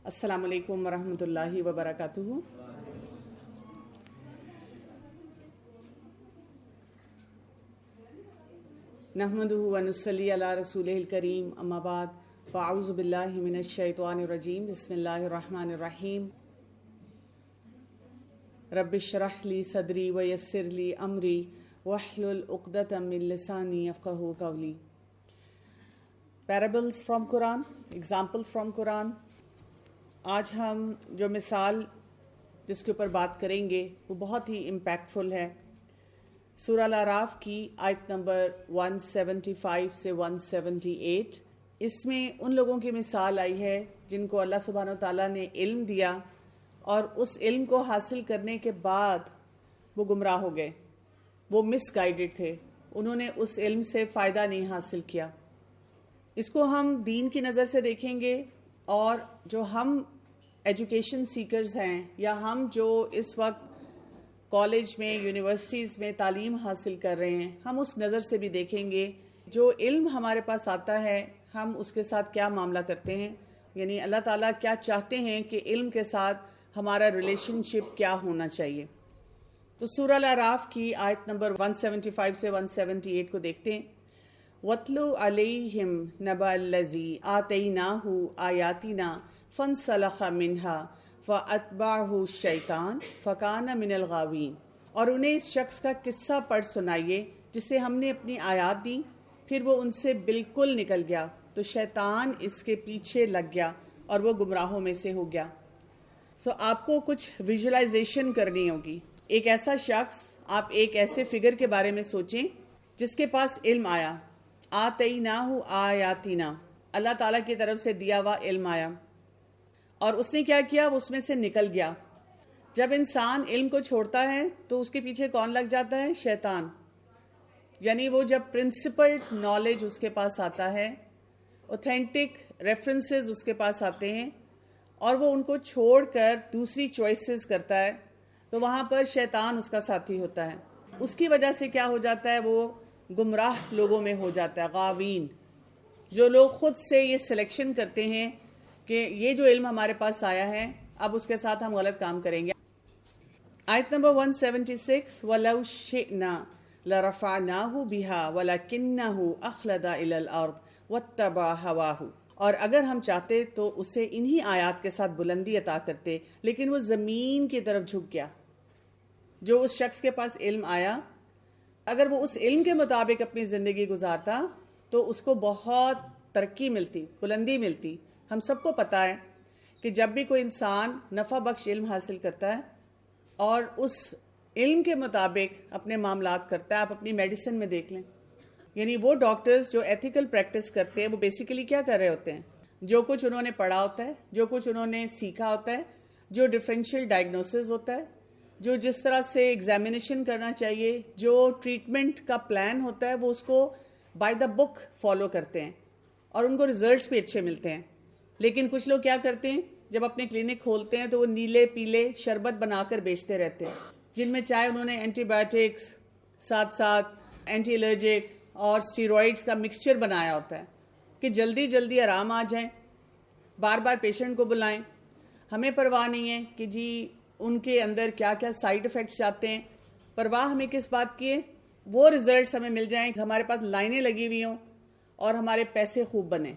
السلام علیکم ورحمۃ اللہ وبرکاتہ۔ نحمدہ ونصلی علی رسولہ الکریم، اما بعد، فاعوذ باللہ من الشیطان الرجیم، بسم اللہ الرحمن الرحیم۔ رب اشرح لی صدری ویسر لی امری واحلل عقدۃ من لسانی یفقہوا قولی۔ پیرابلز فرام قرآن، ایگزامپلز فرام قرآن۔ آج ہم جو مثال جس کے اوپر بات کریں گے وہ بہت ہی امپیکٹفل ہے۔ سورہ الاعراف کی آیت نمبر 175 سے 178۔ اس میں ان لوگوں کی مثال آئی ہے جن کو اللہ سبحانہ وتعالیٰ نے علم دیا اور اس علم کو حاصل کرنے کے بعد وہ گمراہ ہو گئے، وہ مس گائیڈڈ تھے، انہوں نے اس علم سے فائدہ نہیں حاصل کیا۔ اس کو ہم دین کی نظر سے دیکھیں گے، اور جو ہم ایجوکیشن سیکرز ہیں یا ہم جو اس وقت کالج میں یونیورسٹیز میں تعلیم حاصل کر رہے ہیں، ہم اس نظر سے بھی دیکھیں گے جو علم ہمارے پاس آتا ہے ہم اس کے ساتھ کیا معاملہ کرتے ہیں، یعنی اللہ تعالیٰ کیا چاہتے ہیں کہ علم کے ساتھ ہمارا ریلیشن شپ کیا ہونا چاہیے۔ تو سورہ الاعراف کی آیت نمبر 175 سے 178 کو دیکھتے ہیں۔ وَاتْلُ عَلَيْهِمْ نَبَأَ الَّذِي آتَيْنَاهُ آيَاتِنَا فَانْسَلَخَ مِنْهَا فَأَتْبَعَهُ الشَّيْطَانُ فَكَانَ مِنَ الْغَاوِينَ۔ اور انہیں اس شخص کا قصہ پڑھ سنائیے جسے ہم نے اپنی آیات دی، پھر وہ ان سے بالکل نکل گیا تو شیطان اس کے پیچھے لگ گیا اور وہ گمراہوں میں سے ہو گیا۔ آپ کو کچھ ویژولائزیشن کرنی ہوگی۔ ایک ایسا شخص، آپ ایک ایسے فگر کے بارے میں سوچیں جس کے پاس علم آیا، آتیناہ آیاتنا، اللہ تعالیٰ کی طرف سے دیا ہوا علم آیا، اور اس نے کیا کیا؟ وہ اس میں سے نکل گیا۔ جب انسان علم کو چھوڑتا ہے تو اس کے پیچھے کون لگ جاتا ہے؟ شیطان۔ یعنی وہ جب پرنسپلڈ نالج اس کے پاس آتا ہے، اوتھینٹک ریفرنسز اس کے پاس آتے ہیں، اور وہ ان کو چھوڑ کر دوسری چوائسز کرتا ہے، تو وہاں پر شیطان اس کا ساتھی ہوتا ہے۔ اس کی وجہ سے کیا ہو جاتا ہے؟ وہ گمراہ لوگوں میں ہو جاتا ہے، غاوین۔ جو لوگ خود سے یہ سلیکشن کرتے ہیں کہ یہ جو علم ہمارے پاس آیا ہے اب اس کے ساتھ ہم غلط کام کریں گے۔ آیت نمبر 176، وَلَوْ شِئْنَا لَرَفَعْنَاهُ بِهَا وَلَكِنَّهُ أَخْلَدَ إِلَى الْأَرْضِ وَاتَّبَعَ هَوَاهُ۔ اور اگر ہم چاہتے تو اسے انہی آیات کے ساتھ بلندی عطا کرتے، لیکن وہ زمین کی طرف جھک گیا۔ جو اس شخص کے پاس علم آیا، اگر وہ اس علم کے مطابق اپنی زندگی گزارتا تو اس کو بہت ترقی ملتی، بلندی ملتی۔ ہم سب کو پتا ہے کہ جب بھی کوئی انسان نفع بخش علم حاصل کرتا ہے اور اس علم کے مطابق اپنے معاملات کرتا ہے، آپ اپنی میڈیسن میں دیکھ لیں، یعنی وہ ڈاکٹرز جو ایتھیکل پریکٹس کرتے ہیں وہ بیسیکلی کیا کر رہے ہوتے ہیں؟ جو کچھ انہوں نے پڑھا ہوتا ہے، جو کچھ انہوں نے سیکھا ہوتا ہے، جو ڈفرینشیل ڈائگنوسس ہوتا ہے، جو جس طرح سے ایگزامینیشن کرنا چاہیے، جو ٹریٹمنٹ کا پلان ہوتا ہے، وہ اس کو بائی دا بک فالو کرتے ہیں اور ان کو ریزلٹس بھی اچھے ملتے ہیں۔ لیکن کچھ لوگ کیا کرتے ہیں؟ جب اپنے کلینک کھولتے ہیں تو وہ نیلے پیلے شربت بنا کر بیچتے رہتے ہیں، جن میں چاہے انہوں نے اینٹی بایوٹکس ساتھ ساتھ اینٹی الرجک اور اسٹیرائڈس کا مکسچر بنایا ہوتا ہے کہ جلدی جلدی آرام آ جائیں، بار بار پیشنٹ کو بلائیں۔ ہمیں پرواہ نہیں ہے کہ جی ان کے اندر کیا کیا سائیڈ ایفیکٹس جاتے ہیں، پرواہ ہمیں کس بات کی ہے؟ وہ ریزلٹس ہمیں مل جائیں، ہمارے پاس لائنیں لگی ہوئی ہوں اور ہمارے پیسے خوب بنیں۔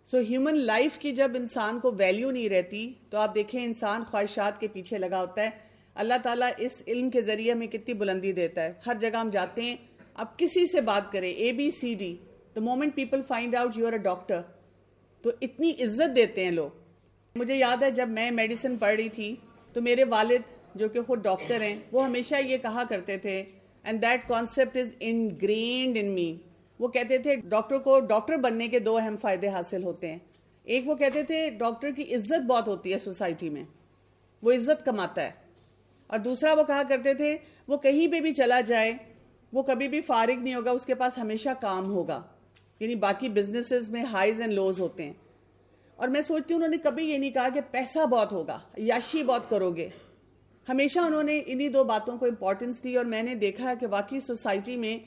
ہیومن لائف کی جب انسان کو ویلیو نہیں رہتی تو آپ دیکھیں انسان خواہشات کے پیچھے لگا ہوتا ہے۔ اللہ تعالیٰ اس علم کے ذریعے ہمیں کتنی بلندی دیتا ہے۔ ہر جگہ ہم جاتے ہیں، آپ کسی سے بات کریں، ABCD، the moment people find out you are a doctor، تو اتنی عزت دیتے ہیں لوگ۔ مجھے یاد ہے جب میں میڈیسن پڑھ رہی تھی تو میرے والد جو کہ خود ڈاکٹر ہیں، وہ ہمیشہ یہ کہا کرتے تھے، and that concept is ingrained in me. وہ کہتے تھے ڈاکٹر کو ڈاکٹر بننے کے دو اہم فائدے حاصل ہوتے ہیں۔ ایک، وہ کہتے تھے ڈاکٹر کی عزت بہت ہوتی ہے سوسائٹی میں، وہ عزت کماتا ہے، اور دوسرا وہ کہا کرتے تھے وہ کہیں پہ بھی چلا جائے وہ کبھی بھی فارغ نہیں ہوگا، اس کے پاس ہمیشہ کام ہوگا۔ یعنی باقی بزنسز میں ہائیز اینڈ لوز ہوتے ہیں، اور میں سوچتی ہوں انہوں نے کبھی یہ نہیں کہا کہ پیسہ بہت ہوگا، عیاشی بہت کرو گے۔ ہمیشہ انہوں نے انہی دو باتوں کو امپورٹنس دی، اور میں نے دیکھا کہ واقعی سوسائٹی میں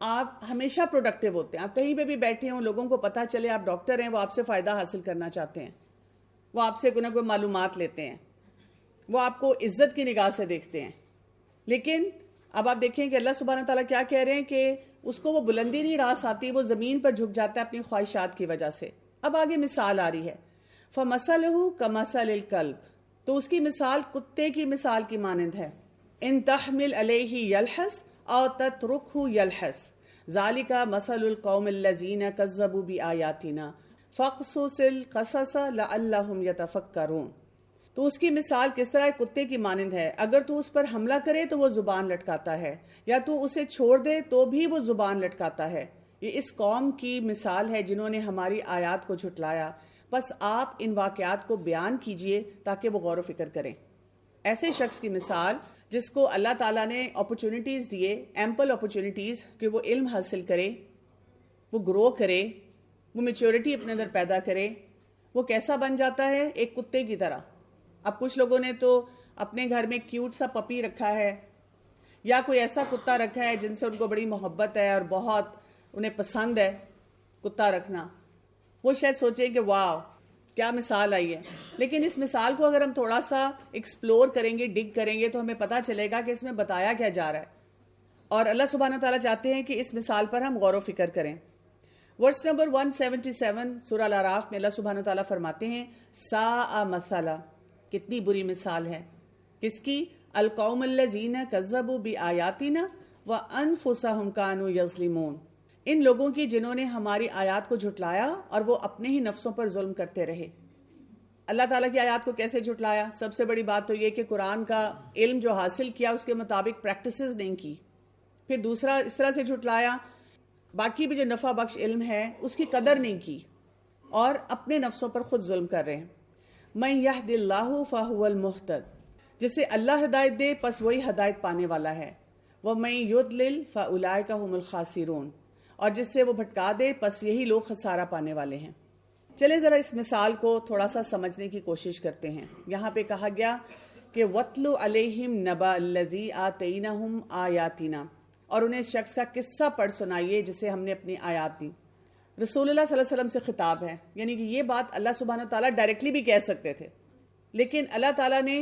آپ ہمیشہ پروڈکٹیو ہوتے ہیں۔ آپ کہیں پہ بھی بیٹھے ہوں، لوگوں کو پتہ چلے آپ ڈاکٹر ہیں، وہ آپ سے فائدہ حاصل کرنا چاہتے ہیں۔ وہ آپ سے کوئی معلومات لیتے ہیں، وہ آپ کو عزت کی نگاہ سے دیکھتے ہیں. لیکن اب آپ دیکھیں کہ اللہ سبحانہ تعالیٰ کیا کہہ رہے ہیں کہ اس کو وہ بلندی نہیں راس آتی، وہ زمین پر جھک جاتا ہے اپنی خواہشات کی وجہ سے. اب آگے مثال آ رہی ہے، فَمَثَلُهُ كَمَثَلِ الْكَلْبِ، تو اس کی مثال کتے کی مثال کی مانند ہے. ان تحمل علیہ یلحس او تترکہ یلحس ذالک مثل القوم الذین کذبوا بآیاتنا فاقصص القصص لعلہم یتفکرون. تو اس کی مثال کس طرح کتے کی مانند ہے، اگر تو اس پر حملہ کرے تو وہ زبان لٹکاتا ہے، یا تو اسے چھوڑ دے تو بھی وہ زبان لٹکاتا ہے. یہ اس قوم کی مثال ہے جنہوں نے ہماری آیات کو جھٹلایا. بس آپ ان واقعات کو بیان کیجئے تاکہ وہ غور و فکر کریں. ایسے شخص کی مثال جس کو اللہ تعالیٰ نے اپرچونٹیز دیے، ایمپل اپرچونٹیز، کہ وہ علم حاصل کرے، وہ گرو کرے، وہ میچورٹی اپنے اندر پیدا کرے، وہ کیسا بن جاتا ہے؟ ایک کتے کی طرح. اب کچھ لوگوں نے تو اپنے گھر میں کیوٹ سا پپی رکھا ہے، یا کوئی ایسا کتا رکھا ہے جن سے ان کو بڑی محبت ہے اور بہت انہیں پسند ہے کتا رکھنا. وہ شاید سوچیں کہ واو کیا مثال آئی ہے. لیکن اس مثال کو اگر ہم تھوڑا سا ایکسپلور کریں گے، ڈگ کریں گے، تو ہمیں پتہ چلے گا کہ اس میں بتایا کیا جا رہا ہے. اور اللہ سبحانہ تعالیٰ چاہتے ہیں کہ اس مثال پر ہم غور و فکر کریں. ورس نمبر 177 سورہ الاعراف میں اللہ سبحانہ تعالیٰ فرماتے ہیں، ساء مثلا، کتنی بری مثال ہے. کس کی؟ القوم الذین کذبوا بآیاتنا وانفسهم كانوا یظلمون، ان لوگوں کی جنہوں نے ہماری آیات کو جھٹلایا اور وہ اپنے ہی نفسوں پر ظلم کرتے رہے. اللہ تعالیٰ کی آیات کو کیسے جھٹلایا؟ سب سے بڑی بات تو یہ کہ قرآن کا علم جو حاصل کیا اس کے مطابق پریکٹسز نہیں کی. پھر دوسرا اس طرح سے جھٹلایا، باقی بھی جو نفع بخش علم ہے اس کی قدر نہیں کی، اور اپنے نفسوں پر خود ظلم کر رہے ہیں. مَن يَهْدِ اللَّهُ فَهُوَ الْمُهْتَدِ، جسے اللہ ہدایت دے پس وہی ہدایت پانے والا ہے. وَمَن يُضْلِلْ فَأُولَٰئِكَ هُمُ الْخَاسِرُونَ، اور جس سے وہ بھٹکا دے پس یہی لوگ خسارہ پانے والے ہیں. چلیں ذرا اس مثال کو تھوڑا سا سمجھنے کی کوشش کرتے ہیں. یہاں پہ کہا گیا کہ وَاتْلُ عَلَيْهِمْ نَبَأَ الَّذِي آتَيْنَاهُمْ آیَاتِنَا، اور انہیں اس شخص کا قصہ پڑھ سنائیے جسے ہم نے اپنی آیات دی. رسول اللہ صلی اللہ علیہ وسلم سے خطاب ہے، یعنی کہ یہ بات اللہ سبحانہ تعالیٰ ڈائریکٹلی بھی کہہ سکتے تھے، لیکن اللہ تعالیٰ نے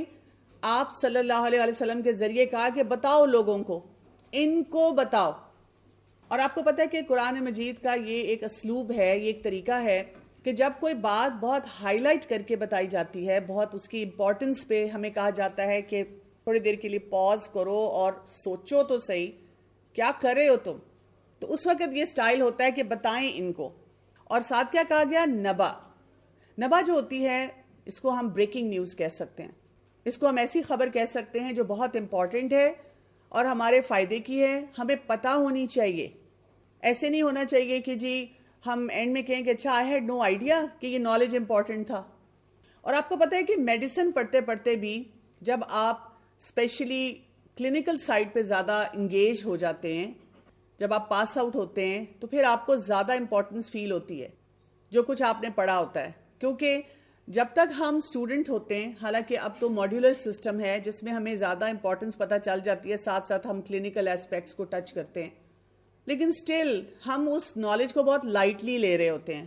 آپ صلی اللہ علیہ وسلم کے ذریعے کہا کہ بتاؤ لوگوں کو، ان کو بتاؤ. اور آپ کو پتہ ہے کہ قرآن مجید کا یہ ایک اسلوب ہے، یہ ایک طریقہ ہے کہ جب کوئی بات بہت ہائی لائٹ کر کے بتائی جاتی ہے، بہت اس کی امپورٹنس پہ ہمیں کہا جاتا ہے کہ تھوڑی دیر کے لیے پاز کرو اور سوچو تو صحیح کیا کر رہے ہو تم، تو اس وقت یہ سٹائل ہوتا ہے کہ بتائیں ان کو. اور ساتھ کیا کہا گیا؟ نبا. نبا جو ہوتی ہے اس کو ہم بریکنگ نیوز کہہ سکتے ہیں، اس کو ہم ایسی خبر کہہ سکتے ہیں جو بہت امپورٹنٹ ہے اور ہمارے فائدے کی ہے، ہمیں پتہ ہونی چاہیے. ایسے نہیں ہونا چاہیے کہ جی ہم اینڈ میں کہیں کہ اچھا آئی ہیڈ نو آئیڈیا کہ یہ نالج امپورٹنٹ تھا. اور آپ کو پتہ ہے کہ میڈیسن پڑھتے پڑھتے بھی جب آپ اسپیشلی کلینکل سائڈ پہ زیادہ انگیج ہو جاتے ہیں، جب آپ پاس آؤٹ ہوتے ہیں، تو پھر آپ کو زیادہ امپورٹنس فیل ہوتی ہے جو کچھ آپ نے پڑھا ہوتا ہے. کیونکہ جب تک ہم اسٹوڈنٹ ہوتے ہیں، حالانکہ اب تو ماڈیولر سسٹم ہے جس میں ہمیں زیادہ امپورٹنس پتہ چل جاتی ہے، ساتھ ساتھ ہم کلینکل ایسپیکٹس کو ٹچ کرتے ہیں، لیکن سٹل ہم اس نالج کو بہت لائٹلی لے رہے ہوتے ہیں.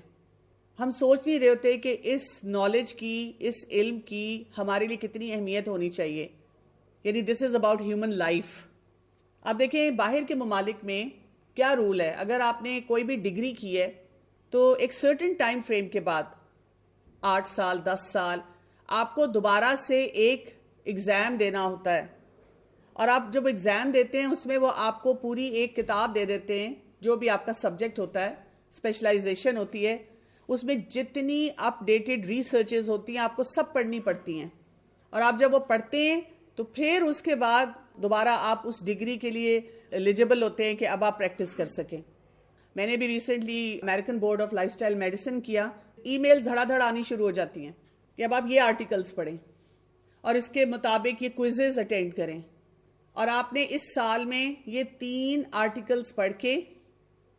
ہم سوچ نہیں رہے ہوتے کہ اس نالج کی، اس علم کی ہمارے لیے کتنی اہمیت ہونی چاہیے. یعنی دس از اباؤٹ ہیومن لائف. آپ دیکھیں باہر کے ممالک میں کیا رول ہے، اگر آپ نے کوئی بھی ڈگری کی ہے تو ایک سرٹن ٹائم فریم کے بعد 8 سال 10 سال آپ کو دوبارہ سے ایک ایگزام دینا ہوتا ہے. اور آپ جب ایگزام دیتے ہیں اس میں وہ آپ کو پوری ایک کتاب دے دیتے ہیں، جو بھی آپ کا سبجیکٹ ہوتا ہے، اسپیشلائزیشن ہوتی ہے، اس میں جتنی اپ ڈیٹڈ ریسرچز ہوتی ہیں آپ کو سب پڑھنی پڑتی ہیں. اور آپ جب وہ پڑھتے ہیں تو پھر اس کے بعد دوبارہ آپ اس ڈگری کے لیے ایلیجبل ہوتے ہیں کہ اب آپ پریکٹس کر سکیں. میں نے بھی recently American board of life style medicine کیا. ای میل دھڑا دھڑ آنی شروع ہو جاتی ہیں کہ اب آپ یہ آرٹیکلز پڑھیں اور اس کے مطابق یہ کوئزز اٹینڈ کریں، اور آپ نے اس سال میں یہ 3 آرٹیکلز پڑھ کے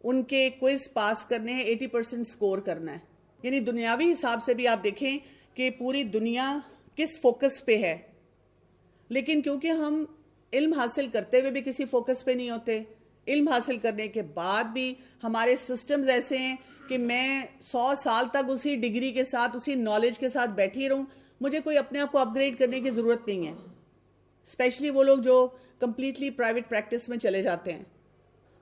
ان کے کوئز پاس کرنے ہیں، 80% سکور کرنا ہے. یعنی دنیاوی حساب سے بھی آپ دیکھیں کہ پوری دنیا کس فوکس پہ ہے، لیکن کیونکہ ہم علم حاصل کرتے ہوئے بھی کسی فوکس پہ نہیں ہوتے، علم حاصل کرنے کے بعد بھی ہمارے سسٹمز ایسے ہیں کہ میں 100 سال تک اسی ڈگری کے ساتھ اسی نالج کے ساتھ بیٹھی رہوں, مجھے کوئی اپنے آپ کو اپ گریڈ کرنے کی ضرورت نہیں ہے. اسپیشلی وہ لوگ جو کمپلیٹلی پرائیویٹ پریکٹس میں چلے جاتے ہیں.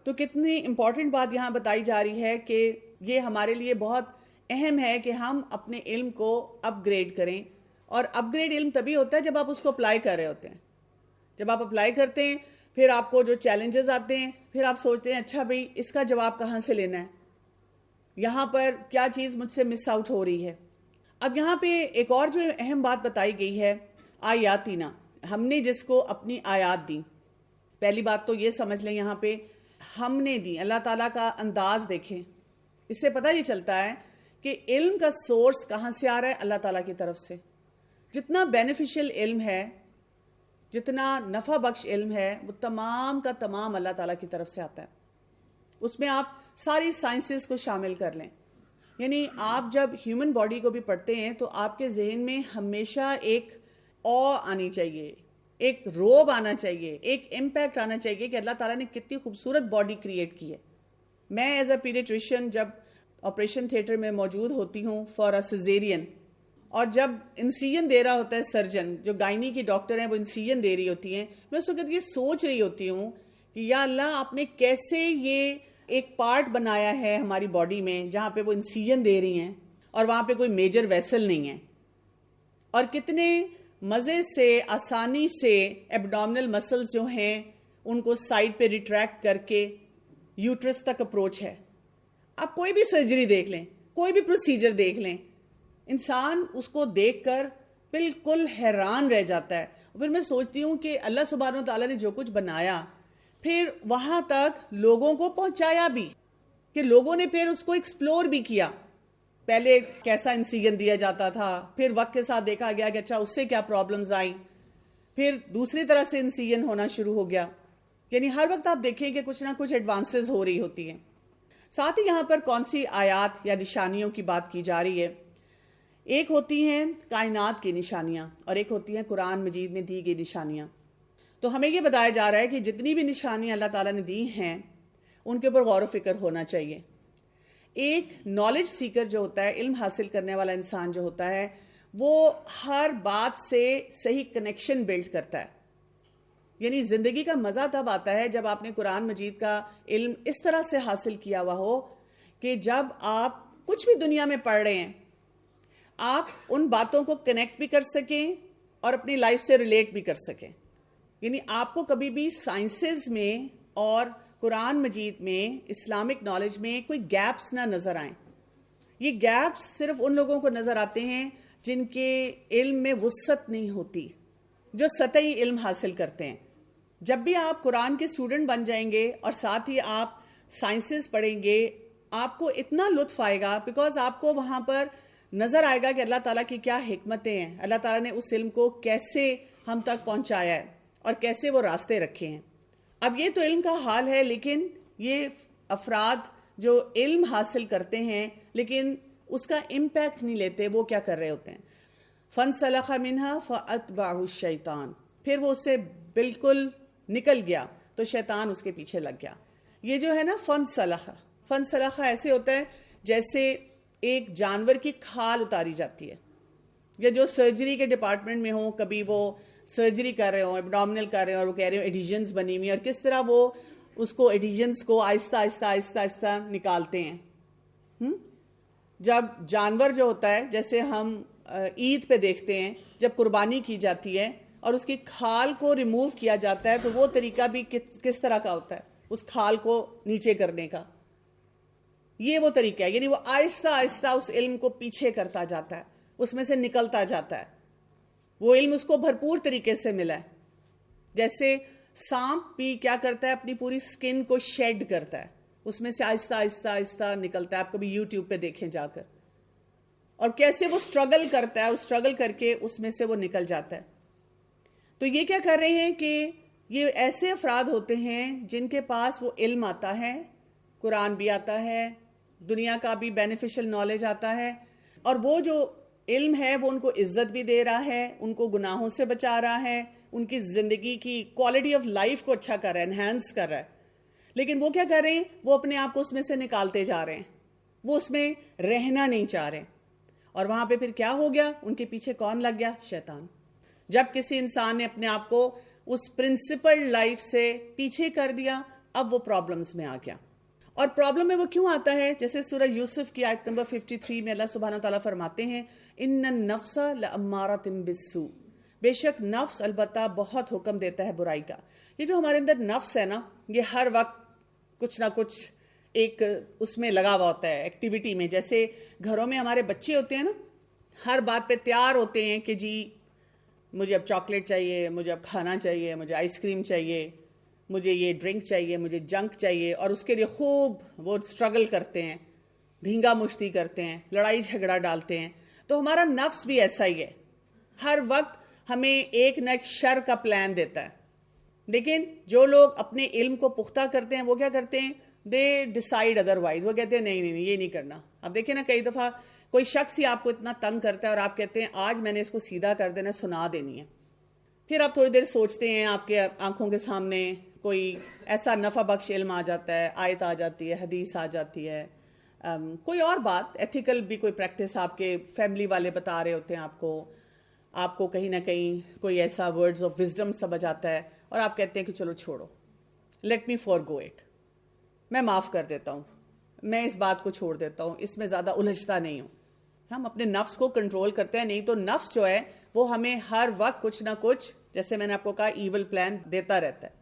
تو کتنی امپورٹنٹ بات یہاں بتائی جا رہی ہے کہ یہ ہمارے لیے بہت اہم ہے کہ ہم اپنے علم کو اپ گریڈ کریں. اور اپ گریڈ علم تبھی ہوتا ہے جب آپ اس کو اپلائی کر رہے ہوتے ہیں. جب آپ اپلائی کرتے ہیں پھر آپ کو جو چیلنجز آتے ہیں پھر آپ سوچتے ہیں اچھا بھئی اس کا جواب کہاں سے لینا ہے, یہاں پر کیا چیز مجھ سے مس آؤٹ ہو رہی ہے. اب یہاں پہ ایک اور جو اہم بات بتائی گئی ہے, آیاتینا, ہم نے جس کو اپنی آیات دی. پہلی بات تو یہ سمجھ لیں یہاں پہ ہم نے دی, اللہ تعالیٰ کا انداز دیکھیں, اس سے پتہ یہ چلتا ہے کہ علم کا سورس کہاں سے آ رہا ہے, اللہ تعالیٰ کی طرف سے. جتنا بینیفیشل علم ہے, جتنا نفع بخش علم ہے, وہ تمام کا تمام اللہ تعالیٰ کی طرف سے آتا ہے. اس میں آپ ساری سائنسز کو شامل کر لیں. یعنی آپ جب ہیومن باڈی کو بھی پڑھتے ہیں تو آپ کے ذہن میں ہمیشہ ایک آنی چاہیے, ایک روب آنا چاہیے, ایک امپیکٹ آنا چاہیے کہ اللہ تعالیٰ نے کتنی خوبصورت باڈی کریٹ کی ہے. میں ایز اے پیڈیٹریشین جب آپریشن تھیٹر میں موجود ہوتی ہوں فار اے سیزیرین, اور جب انسیجن دے رہا ہوتا ہے سرجن, جو گائنی کی ڈاکٹر ہیں وہ انسیجن دے رہی ہوتی ہیں, میں اس وقت یہ سوچ رہی ہوتی ہوں کہ یا اللہ آپ نے کیسے یہ ایک پارٹ بنایا ہے ہماری باڈی میں جہاں پہ وہ انسیجن دے رہی ہیں اور وہاں پہ کوئی میجر ویسل نہیں ہے, اور کتنے مزے سے آسانی سے ایبڈومنل مسلز جو ہیں ان کو سائڈ پہ ریٹریکٹ کر کے یوٹرس تک اپروچ ہے. آپ کوئی بھی سرجری دیکھ لیں, کوئی بھی پروسیجر دیکھ لیں, انسان اس کو دیکھ کر بالکل حیران رہ جاتا ہے. پھر میں سوچتی ہوں کہ اللہ سبحانہ و تعالیٰ نے جو کچھ بنایا پھر وہاں تک لوگوں کو پہنچایا بھی, کہ لوگوں نے پھر اس کو ایکسپلور بھی کیا. پہلے کیسا انسیجن دیا جاتا تھا, پھر وقت کے ساتھ دیکھا گیا کہ اچھا اس سے کیا پرابلمز آئیں, پھر دوسری طرح سے انسیجن ہونا شروع ہو گیا. یعنی ہر وقت آپ دیکھیں کہ کچھ نہ کچھ ایڈوانسز ہو رہی ہوتی ہیں. ساتھ ہی یہاں پر کون سی آیات یا نشانیوں کی بات کی جا رہی ہے. ایک ہوتی ہیں کائنات کی نشانیاں اور ایک ہوتی ہیں قرآن مجید میں دی گئی نشانیاں. تو ہمیں یہ بتایا جا رہا ہے کہ جتنی بھی نشانیاں اللہ تعالیٰ نے دی ہیں ان کے اوپر غور و فکر ہونا چاہیے. ایک نالج سیکر جو ہوتا ہے, علم حاصل کرنے والا انسان جو ہوتا ہے, وہ ہر بات سے صحیح کنیکشن بلڈ کرتا ہے. یعنی زندگی کا مزہ تب آتا ہے جب آپ نے قرآن مجید کا علم اس طرح سے حاصل کیا ہوا ہو کہ جب آپ کچھ بھی دنیا میں پڑھ رہے ہیں آپ ان باتوں کو کنیکٹ بھی کر سکیں اور اپنی لائف سے ریلیٹ بھی کر سکیں. یعنی آپ کو کبھی بھی سائنسز میں اور قرآن مجید میں, اسلامک نالج میں کوئی گیپس نہ نظر آئیں. یہ گیپس صرف ان لوگوں کو نظر آتے ہیں جن کے علم میں وسعت نہیں ہوتی, جو سطحی علم حاصل کرتے ہیں. جب بھی آپ قرآن کے اسٹوڈنٹ بن جائیں گے اور ساتھ ہی آپ سائنسز پڑھیں گے, آپ کو اتنا لطف آئے گا, بیکاز آپ کو وہاں پر نظر آئے گا کہ اللہ تعالیٰ کی کیا حکمتیں ہیں, اللہ تعالیٰ نے اس علم کو کیسے ہم تک پہنچایا ہے اور کیسے وہ راستے رکھے ہیں. اب یہ تو علم کا حال ہے, لیکن یہ افراد جو علم حاصل کرتے ہیں لیکن اس کا امپیکٹ نہیں لیتے, وہ کیا کر رہے ہوتے ہیں؟ فَانْسَلَخَ مِنْهَا فَأَتْبَعَهُ الشَّيْطَانُ, پھر وہ اس سے بالکل نکل گیا تو شیطان اس کے پیچھے لگ گیا. یہ جو ہے نا فَانْسَلَخَ ایسے ہوتا ہے جیسے ایک جانور کی کھال اتاری جاتی ہے, یا جو سرجری کے ڈپارٹمنٹ میں ہوں, کبھی وہ سرجری کر رہے ہوں, ایبڈومنل کر رہے ہوں اور وہ کہہ رہے ہوں ایڈیژنز بنی ہوئی, اور کس طرح وہ اس کو ایڈیژنز کو آہستہ آہستہ آہستہ آہستہ نکالتے ہیں. جب جانور جو ہوتا ہے, جیسے ہم عید پہ دیکھتے ہیں جب قربانی کی جاتی ہے اور اس کی کھال کو ریموو کیا جاتا ہے, تو وہ طریقہ بھی کس طرح کا ہوتا ہے, اس کھال کو نیچے کرنے کا. یہ وہ طریقہ ہے, یعنی وہ آہستہ آہستہ اس علم کو پیچھے کرتا جاتا ہے, اس میں سے نکلتا جاتا ہے. وہ علم اس کو بھرپور طریقے سے ملا ہے. جیسے سانپ بھی کیا کرتا ہے, اپنی پوری سکن کو شیڈ کرتا ہے, اس میں سے آہستہ آہستہ آہستہ نکلتا ہے. آپ کبھی یوٹیوب پہ دیکھیں جا کر, اور کیسے وہ سٹرگل کرتا ہے, سٹرگل کر کے اس میں سے وہ نکل جاتا ہے. تو یہ کیا کر رہے ہیں کہ یہ ایسے افراد ہوتے ہیں جن کے پاس وہ علم آتا ہے, قرآن بھی آتا ہے, دنیا کا بھی بینیفیشل نالج آتا ہے, اور وہ جو علم ہے وہ ان کو عزت بھی دے رہا ہے, ان کو گناہوں سے بچا رہا ہے, ان کی زندگی کی کوالٹی آف لائف کو اچھا کر رہا ہے, انہینس کر رہا ہے. لیکن وہ کیا کر رہے ہیں, وہ اپنے آپ کو اس میں سے نکالتے جا رہے ہیں. وہ اس میں رہنا نہیں چاہ رہے. اور وہاں پہ پھر کیا ہو گیا؟ ان کے پیچھے کون لگ گیا؟ شیطان. جب کسی انسان نے اپنے آپ کو اس پرنسپل لائف سے پیچھے کر دیا، اب وہ پرابلمز میں آ گیا. اور پرابلم میں وہ کیوں آتا ہے؟ جیسے سورہ یوسف کی آیت نمبر 53 میں اللہ سبحانہ تعالیٰ فرماتے ہیں ان النفس لامارۃ بالسوء، بے شک نفس البتہ بہت حکم دیتا ہے برائی کا. یہ جو ہمارے اندر نفس ہے نا، یہ ہر وقت کچھ نہ کچھ ایک اس میں لگا ہوا ہوتا ہے ایکٹیویٹی میں. جیسے گھروں میں ہمارے بچے ہوتے ہیں نا، ہر بات پہ تیار ہوتے ہیں کہ جی مجھے اب چاکلیٹ چاہیے، مجھے اب کھانا چاہیے، مجھے آئس کریم چاہیے، مجھے یہ ڈرنک چاہیے، مجھے جنک چاہیے. اور اس کے لیے خوب وہ سٹرگل کرتے ہیں، دھینگا مشتی کرتے ہیں، لڑائی جھگڑا ڈالتے ہیں. تو ہمارا نفس بھی ایسا ہی ہے، ہر وقت ہمیں ایک نہ ایک شر کا پلان دیتا ہے. لیکن جو لوگ اپنے علم کو پختہ کرتے ہیں وہ کیا کرتے ہیں؟ دے ڈیسائیڈ ادروائز. وہ کہتے ہیں نہیں نہیں یہ نہیں کرنا. اب دیکھیں نا، کئی دفعہ کوئی شخص ہی آپ کو اتنا تنگ کرتا ہے اور آپ کہتے ہیں آج میں نے اس کو سیدھا کر دینا، سنا دینی ہے. پھر آپ تھوڑی دیر سوچتے ہیں، آپ کے آنکھوں کے سامنے کوئی ایسا نفع بخش علم آ جاتا ہے، آیت آ جاتی ہے، حدیث آ جاتی ہے، کوئی اور بات ایتھیکل بھی کوئی پریکٹس آپ کے فیملی والے بتا رہے ہوتے ہیں آپ کو کہیں نہ کہیں کوئی ایسا ورڈز آف وزڈم سمجھ آتا ہے اور آپ کہتے ہیں کہ چلو چھوڑو، let me forgo it, میں معاف کر دیتا ہوں، میں اس بات کو چھوڑ دیتا ہوں، اس میں زیادہ الجھتا نہیں ہوں. ہم اپنے نفس کو کنٹرول کرتے ہیں. نہیں تو نفس جو ہے وہ ہمیں ہر وقت کچھ نہ کچھ، جیسے میں نے آپ کو کہا، ایول پلان دیتا رہتا ہے.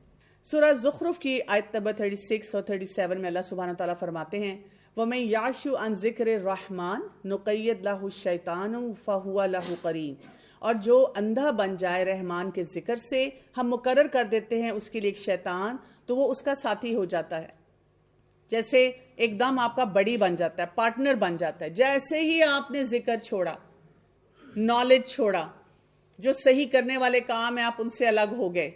سورہ زخرف کی آیت نمبر 36 اور 37 میں اللہ سبحانہ تعالیٰ فرماتے ہیں وَمَن يَعْشُ عَن ذِكْرِ الرَّحْمَٰنِ نُقَيِّضْ لَهُ الشَّيْطَانُ فَهُوَ لَهُ قَرِينٌ. اور جو اندھا بن جائے رحمان کے ذکر سے، ہم مقرر کر دیتے ہیں اس کے لیے ایک شیطان، تو وہ اس کا ساتھی ہو جاتا ہے. جیسے ایک دم آپ کا بڑی بن جاتا ہے، پارٹنر بن جاتا ہے. جیسے ہی آپ نے ذکر چھوڑا، نالج چھوڑا، جو صحیح کرنے والے کام ہیں آپ ان سے الگ ہو گئے،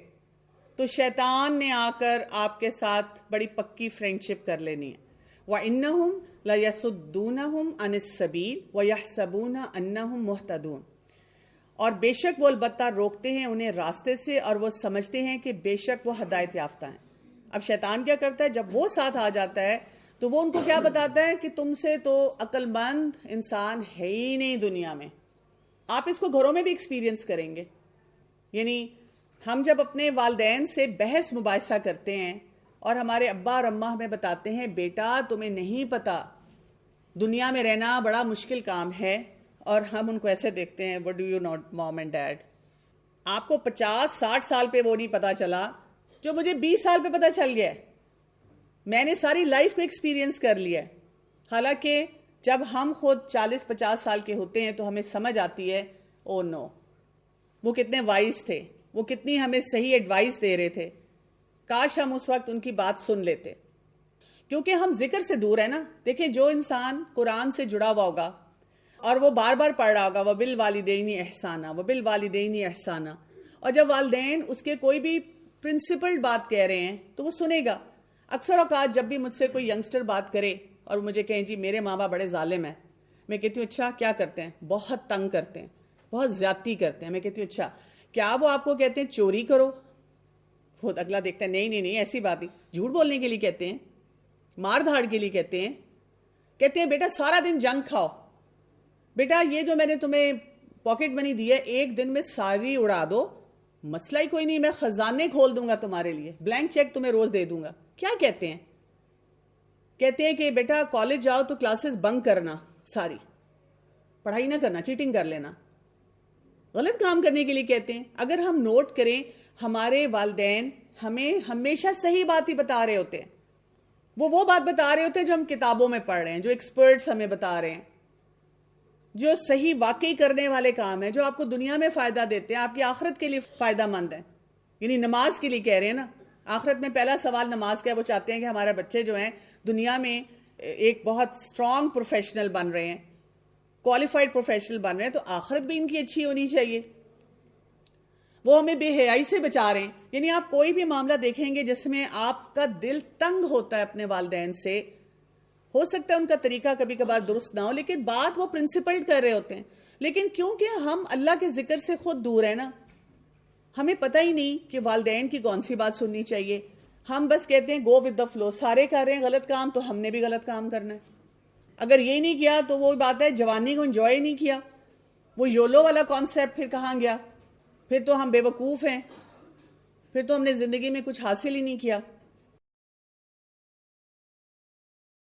تو شیطان نے آ کر آپ کے ساتھ بڑی پکی فرینڈشپ کر لینی ہے. وَإِنَّهُمْ لَيَصُدُّونَهُمْ عَنِ السَّبِيلِ وَيَحْسَبُونَ أَنَّهُمْ مُهْتَدُونَ. اور بے شک وہ البتہ روکتے ہیں انہیں راستے سے اور وہ سمجھتے ہیں کہ بے شک وہ ہدایت یافتہ ہیں. اب شیطان کیا کرتا ہے؟ جب وہ ساتھ آ جاتا ہے تو وہ ان کو کیا بتاتا ہے کہ تم سے تو عقل مند انسان ہے ہی نہیں دنیا میں. آپ اس کو گھروں میں بھی ایکسپیرینس کریں گے. یعنی ہم جب اپنے والدین سے بحث مباحثہ کرتے ہیں اور ہمارے ابا اور اماں ہمیں بتاتے ہیں بیٹا تمہیں نہیں پتا دنیا میں رہنا بڑا مشکل کام ہے، اور ہم ان کو ایسے دیکھتے ہیں what do you know mom and dad. آپ کو 50-60 سال پہ وہ نہیں پتا چلا جو مجھے 20 سال پہ پتا چل گیا ہے. میں نے ساری لائف کو ایکسپیرینس کر لیا ہے. حالانکہ جب ہم خود 40-50 سال کے ہوتے ہیں تو ہمیں سمجھ آتی ہے او نو، وہ کتنے وائز تھے، وہ کتنی ہمیں صحیح ایڈوائس دے رہے تھے، کاش ہم اس وقت ان کی بات سن لیتے. کیونکہ ہم ذکر سے دور ہیں نا. دیکھیں جو انسان قرآن سے جڑا ہوا ہوگا اور وہ بار بار پڑھ رہا ہوگا وَبِالْوَالِدَيْنِ إِحْسَانًا وَبِالْوَالِدَيْنِ إِحْسَانًا، اور جب والدین اس کے کوئی بھی پرنسپل بات کہہ رہے ہیں تو وہ سنے گا. اکثر اوقات جب بھی مجھ سے کوئی ینگسٹر بات کرے اور مجھے کہیں جی میرے ماں باپ بڑے ظالم ہیں، میں کہتی ہوں اچھا کیا کرتے ہیں؟ بہت تنگ کرتے ہیں، بہت زیادتی کرتے ہیں. میں کہتی ہوں اچھا کیا وہ آپ کو کہتے ہیں چوری کرو؟ خود اگلا دیکھتا ہے نہیں نہیں نہیں ایسی بات نہیں. جھوٹ بولنے کے لیے کہتے ہیں، مار دھاڑ کے لیے کہتے ہیں بیٹا سارا دن جنک کھاؤ، بیٹا یہ جو میں نے تمہیں پاکٹ منی دی ہے ایک دن میں ساری اڑا دو، مسئلہ ہی کوئی نہیں، میں خزانے کھول دوں گا تمہارے لیے، بلینک چیک تمہیں روز دے دوں گا. کیا کہتے ہیں؟ کہتے ہیں کہ بیٹا کالج جاؤ تو کلاسز بنک کرنا، ساری پڑھائی نہ کرنا، چیٹنگ کر لینا. غلط کام کرنے کے لیے کہتے ہیں. اگر ہم نوٹ کریں ہمارے والدین ہمیں ہمیشہ صحیح بات ہی بتا رہے ہوتے ہیں. وہ بات بتا رہے ہوتے ہیں جو ہم کتابوں میں پڑھ رہے ہیں، جو ایکسپرٹس ہمیں بتا رہے ہیں، جو صحیح واقعی کرنے والے کام ہیں، جو آپ کو دنیا میں فائدہ دیتے ہیں، آپ کی آخرت کے لیے فائدہ مند ہیں. یعنی نماز کے لیے کہہ رہے ہیں نا، آخرت میں پہلا سوال نماز کا ہے. وہ چاہتے ہیں کہ ہمارے بچے جو ہیں دنیا میں ایک بہت اسٹرانگ پروفیشنل بن رہے ہیں، کوالیفائڈ پروفیشنل بن رہے ہیں، تو آخرت بھی ان کی اچھی ہونی چاہیے. وہ ہمیں بے حیائی سے بچا رہے ہیں. یعنی آپ کوئی بھی معاملہ دیکھیں گے جس میں آپ کا دل تنگ ہوتا ہے اپنے والدین سے، ہو سکتا ہے ان کا طریقہ کبھی کبھار درست نہ ہو، لیکن بات وہ پرنسپل کر رہے ہوتے ہیں. لیکن کیونکہ ہم اللہ کے ذکر سے خود دور ہیں نا، ہمیں پتہ ہی نہیں کہ والدین کی کون سی بات سننی چاہیے. ہم بس کہتے ہیں گو ود دا فلو، سارے کر رہے ہیں غلط کام تو ہم نے بھی غلط کام کرنا ہے. اگر یہ نہیں کیا تو وہ بات ہے جوانی کو انجوائے نہیں کیا. وہ یولو والا کانسیپٹ پھر کہاں گیا؟ پھر تو ہم بے وقوف ہیں، پھر تو ہم نے زندگی میں کچھ حاصل ہی نہیں کیا.